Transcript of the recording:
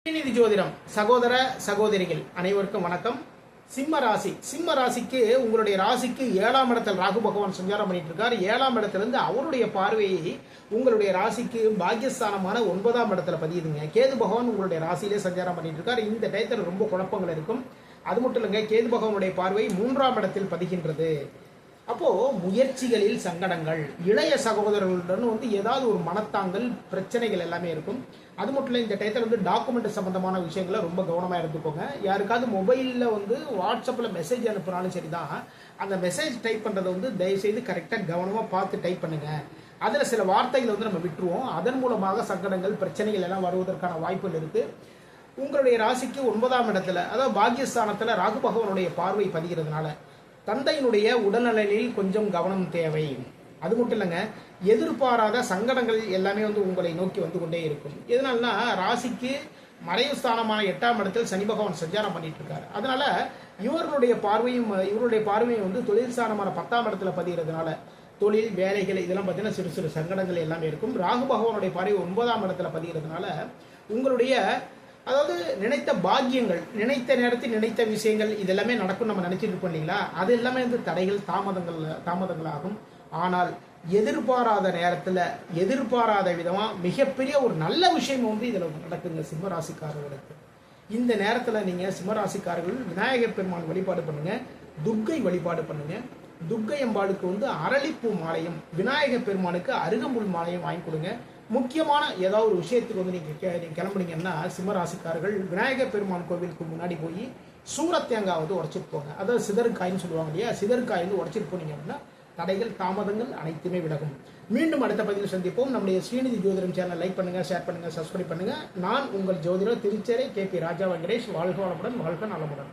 ஸ்ரீநிதி ஜோதிடம் சகோதர சகோதரிகள் அனைவருக்கும் வணக்கம். சிம்ம ராசிக்கு உங்களுடைய ராசிக்கு 7ஆம் இடத்தில் ராகு பகவான் சஞ்சாரம் பண்ணிட்டு இருக்காரு. 7ஆம் இடத்திலிருந்து அவருடைய பார்வையை உங்களுடைய ராசிக்கு பாக்கியஸ்தானமான 9ஆம் இடத்துல பதியுதுங்க. கேது பகவான் உங்களுடைய ராசியிலே சஞ்சாரம் பண்ணிட்டு இருக்காரு. இந்த டயத்தில் ரொம்ப குழப்பங்கள் இருக்கும். அது மட்டும் இல்லைங்க, கேது பகவானுடைய பார்வை 3ஆம் இடத்தில் பதிகின்றது. அப்போ முயற்சிகளில் சங்கடங்கள், இளைய சகோதரர்களுடன் ஏதாவது ஒரு மனத்தாங்கல் பிரச்சனைகள் எல்லாமே இருக்கும். அது மட்டும் இல்லை, இந்த டயத்தில் டாக்குமெண்ட் சம்பந்தமான விஷயங்களை ரொம்ப கவனமாக எடுத்துக்கோங்க. யாருக்காவது மொபைலில் வாட்ஸ்அப்பில் மெசேஜ் அனுப்புனாலும் சரி தான், அந்த மெசேஜ் டைப் பண்ணுறதை தயவுசெய்து கரெக்டாக கவனமாக பார்த்து டைப் பண்ணுங்க. அதில் சில வார்த்தைகளை நம்ம விட்டுருவோம். அதன் மூலமாக சங்கடங்கள் பிரச்சனைகள் எல்லாம் வருவதற்கான வாய்ப்புகள் இருக்கு. உங்களுடைய ராசிக்கு 9ஆம் இடத்துல, அதாவது பாக்கியஸ்தானத்தில் ராகு பகவானுடைய பார்வை பதிகிறதுனால தந்தையினுடைய உடல்நலனில் கொஞ்சம் கவனம் தேவை. அது மட்டும் இல்லைங்க, எதிர்பாராத சங்கடங்கள் எல்லாமே உங்களை நோக்கி வந்து கொண்டே இருக்கும். எதனால்னா, ராசிக்கு மறைவு ஸ்தானமான 8ஆம் இடத்தில் சனி பகவான் சஞ்சாரம் பண்ணிட்டு இருக்காரு. அதனால இவருடைய பார்வையும் தொழில் ஸ்தானமான 10ஆம் இடத்துல பதிகிறதுனால தொழில் வேலைகள் இதெல்லாம் பார்த்தீங்கன்னா சிறு சிறு சங்கடங்கள் எல்லாமே இருக்கும். ராகு பகவானுடைய பார்வை 9ஆம் இடத்துல பதிகிறதுனால உங்களுடைய அதாவது நினைத்த பாக்கியங்கள், நினைத்த நேரத்தில் நினைத்த விஷயங்கள் இதெல்லாமே நடக்கும் நம்ம நினைச்சிட்டு இருக்கோம் இல்லைங்களா, அது எல்லாமே தடைகள் தாமதங்களாகும். ஆனால் எதிர்பாராத நேரத்தில் எதிர்பாராத விதமாக மிகப்பெரிய ஒரு நல்ல விஷயம் இதில் நடக்குங்க சிம்மராசிக்காரர்களுக்கு. இந்த நேரத்தில் நீங்கள் சிம்மராசிக்காரர்கள் விநாயகர் பெருமான் வழிபாடு பண்ணுங்க, துர்க்கை வழிபாடு பண்ணுங்க. துர்க்கை அம்பாளுக்கு அரளிப்பூ மாலையும், விநாயகர் பெருமானுக்கு அருகம்புல் மாலையும் வாங்கி கொடுங்க. முக்கியமான ஏதாவது ஒரு விஷயத்துக்கு நீங்கள் கிளம்புனீங்கன்னா சிம்மராசிக்காரர்கள் விநாயகர் பெருமான் கோவிலுக்கு முன்னாடி போய் சூரத்தேங்காய் உடைச்சிட்டு போங்க. அதாவது சிதறுக்காயின்னு சொல்லுவாங்க இல்லையா, சிதறுக்காய் உடைச்சிட்டு போனீங்க அப்படின்னா தடைகள் தாமதங்கள் அனைத்துமே விலகும். மீண்டும் அடுத்த பதிவில் சந்திப்போம். நம்முடைய ஸ்ரீநிதி ஜோதிடம் சேனல் லைக் பண்ணுங்க, ஷேர் பண்ணுங்க, சப்ஸ்கிரைப் பண்ணுங்க. நான் உங்கள் ஜோதிடர் திருச்சேரை KP ராஜா வெங்கடேஷ். வாழ்க வளமுடன், வாழ்க நலமுடன்.